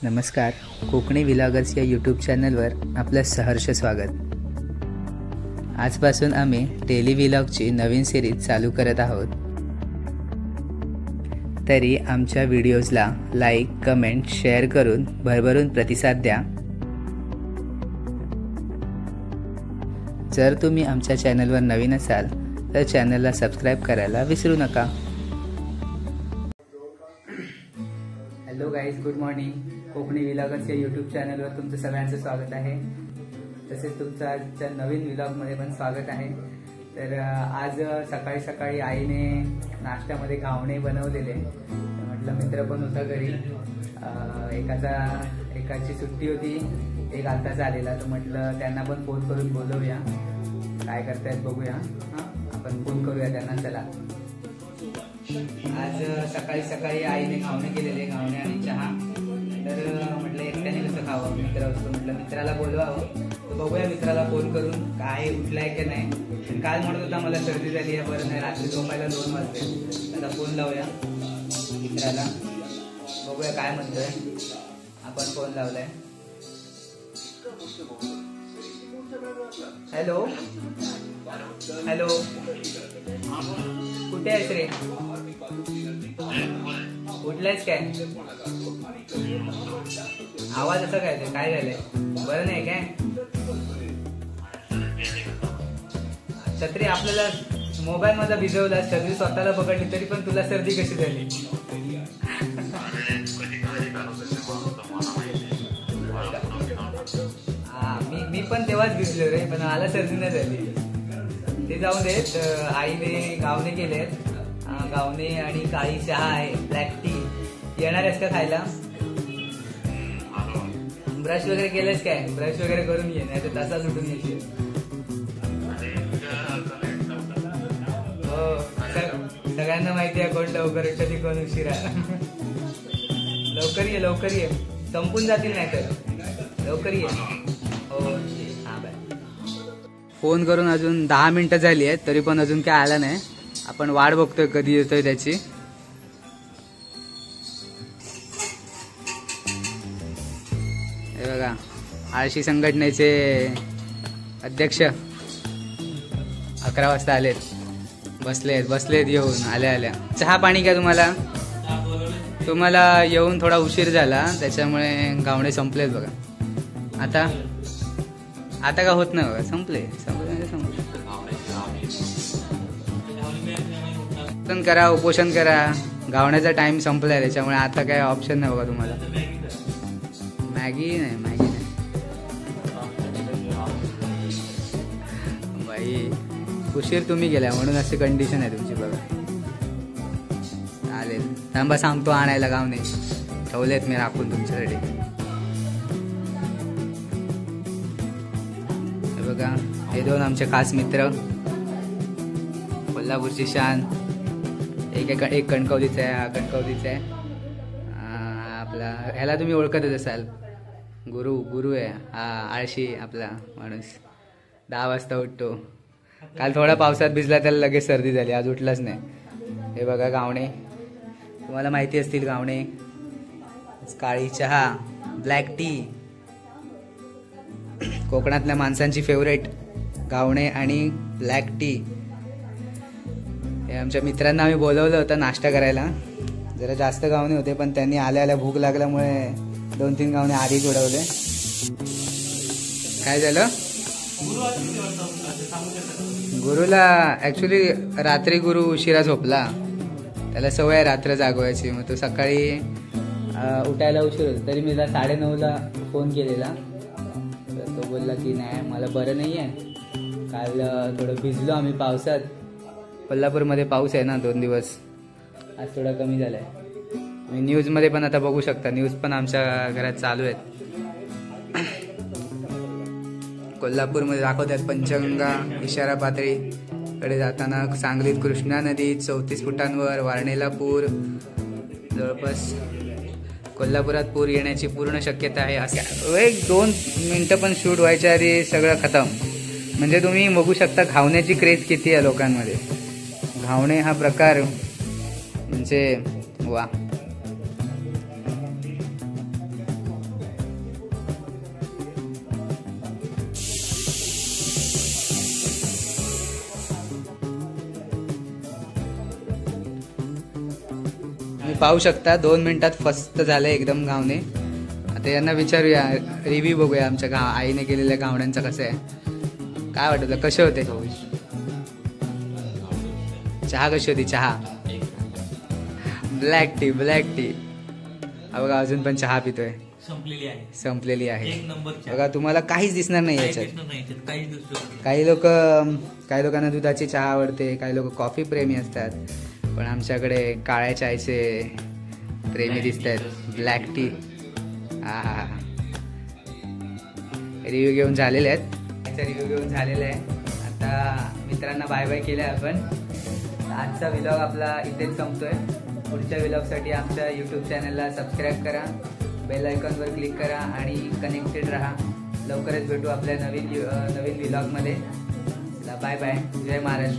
नमस्कार, कोकणी व्लॉगर्स या यूट्यूब चॅनलवर आपलं सहर्ष स्वागत। आजपासून आम्ही डेली व्लॉगची नवीन सिरीज चालू करत आहोत। तरी आमच्या व्हिडिओजला लाईक, कमेंट, शेअर करून भरभरून प्रतिसाद द्या। जर तुम्ही आमच्या चॅनलवर नवीन असाल तर चॅनलला सबस्क्राईब करायला विसरू नका। Hello guys, good morning. Konkani vloggers या यूट्यूब चॅनलवर तुमचं सगळ्यांचं स्वागत आहे। तसेच तुमचं आजच्या नवीन व्लॉगमध्ये पण स्वागत आहे। तर आज सकाळी सकाळी आईने नाश्त्यामध्ये घावणे बनवलेले। म्हटलं मित्र पण होता घरी, एकाची सुट्टी होती, एक आताच आलेला, तर म्हटलं त्यांना पण फोन करून बोलवूया, काय करतायत बघूया। आपण फोन करूया त्यांना। चला, आज सकाळी सकाळी आईने घावणे केलेले, घावणे आणि चहा। तर म्हटलं एकट्याने कसं खावं, मित्र असतो, म्हटलं मित्राला बोलवावं। तर बघूया मित्राला फोन करून काय उठलाय की नाही। काल म्हणत होता मला सर्दी झाली आहे, बरं नाही, रात्री झोपायला 2 वाजले। आता फोन लावूया मित्राला, बघूया काय म्हणतोय। आपण फोन लावलाय। हॅलो हॅलो, कुठे आहेस रे? उठलायस काय? आवाज असा काय झालंय? बरं नाही काय? छत्री आपल्याला मोबाईल मध्ये भिजवला, छत्री स्वतःला पकडली तरी पण तुला सर्दी कशी झाली? मी पण तेव्हाच भिजलो रे, पण मला सर्दी नाही झाली। ते जाऊन देत। आईने घावणे केलेत, घावणे आणि काळी चहा आहे, ब्लॅक टी। येणार आहेस का खायला? ब्रश वगैरे केलंस काय? ब्रश वगैरे करून ये, नाही तर तसाच उठून येशील। हो, सगळ्यांना माहिती आहे कोण लवकर उठते कोण उशिरा। लवकर ये, संपून जातील नाही तर लवकर ये। हो, हा बाय। फोन करून अजून 10 मिनिटं झाली आहेत, तरी पण अजून काय आला नाही। आपण वाट बघतोय कधी येतोय त्याची। हे बघा, आळशी संघटनेचे अध्यक्ष 11 वाजता आलेत, बसलेत येऊन आल्या। चहा पाणी काय तुम्हाला येऊन थोडा उशीर झाला, त्याच्यामुळे घावणे संपलेत बघा। आता का होत नाही बघा, संपले। उपोषण करा, घावण्याचा टाइम संपलाय, त्याच्यामुळे आता काय ऑप्शन नाही बघा तुम्हाला। मॅगी नाही बाई, उशीर तुम्ही गेला म्हणून अशी कंडिशन आहे तुमची बघा। चालेल, थांबा सांगतो आणायला घावणे, ठेवलेत मी राखून तुमच्यासाठी। हे बघा, हे 2 आमचे खास मित्र, कोल्हापूरची शान। एक कणकवलीचा आहे, हा कणकवलीचा आहे। आपला ह्याला तुम्ही ओळखतच असाल, गुरु आहे हा, आळशी आपला माणूस, 10 वाजता उठतो। काल थोडा पावसात भिजला, त्याला लगेच सर्दी झाली, आज उठलाच नाही। हे बघा घावणे, तुम्हाला माहिती असतील घावणे, काळी चहा, ब्लॅक टी, कोकणातल्या माणसांची फेवरेट घावणे आणि ब्लॅक टी। हे आमच्या मित्रांना आम्ही बोलवलं होतं नाश्ता करायला, जरा जास्त घावणे होते, पण त्यांनी आल्या भूक लागल्यामुळे 2-3 घावणे आधीच उडवले। काय झालं? गुरुला ऍक्च्युली रात्री गुरु उशिरा झोपला, त्याला सवय रात्र जागवायची, मग तो सकाळी उठायला उशीर होता। तरी मी 9:30ला फोन केलेला, तर तो बोलला की नाही मला बरं नाही आहे, काल थोडं भिजलो आम्ही पावसात। कोल्हापूरमध्ये पाऊस आहे ना 2 दिवस, आज थोडा कमी झालाय। तुम्ही न्यूजमध्ये पण आता बघू शकता, न्यूज पण आमच्या घरात चालू आहेत। कोल्हापूरमध्ये दाखवतात पंचगंगा इशारा पातळीकडे जाताना, सांगलीत कृष्णा नदी 34 फुटांवर, वारणेला पूर, जवळपास कोल्हापुरात पूर येण्याची पूर्ण शक्यता आहे। असं 1-2 मिनिटं पण शूट व्हायच्या आधी सगळं खतम। म्हणजे तुम्ही बघू शकता घावण्याची क्रेज किती आहे लोकांमध्ये। घावणे हा प्रकार म्हणजे वा। पाहू शकता 2 मिनिटात फस्त झालं एकदम घावणे. आता यांना विचारूया, रिव्ह्यू बघूया आमच्या आईने केलेल्या घावण्यांचा कसं आहे, काय वाटतं कसे होते. चहा कशी होती? चहा ब्लॅक टी. बघा अजून पण चहा पितोय. संपलेली आहे. बघा तुम्हाला काहीच दिसणार नाही याच्यात. काही लोकांना दुधाची चहा आवडते, काही लोक कॉफी प्रेमी असतात, पण आमच्याकडे काळ्या चायचे प्रेमी दिसत आहेत. Black tea. हा रिव्ह्यू घेऊन झालेले आहेत. आहे. आता मित्रांना बाय बाय केलं आपण. आजचा व्लॉग आपला इथेच संपतोय. पुढच्या व्लॉगसाठी आमच्या यूट्यूब चॅनलला सबस्क्राईब करा, बेल आयकॉनवर क्लिक करा आणि कनेक्टेड राहा. लवकरच भेटू आपल्या नवीन व्लॉगमध्ये. Bye bye. जय महाराष्ट्र.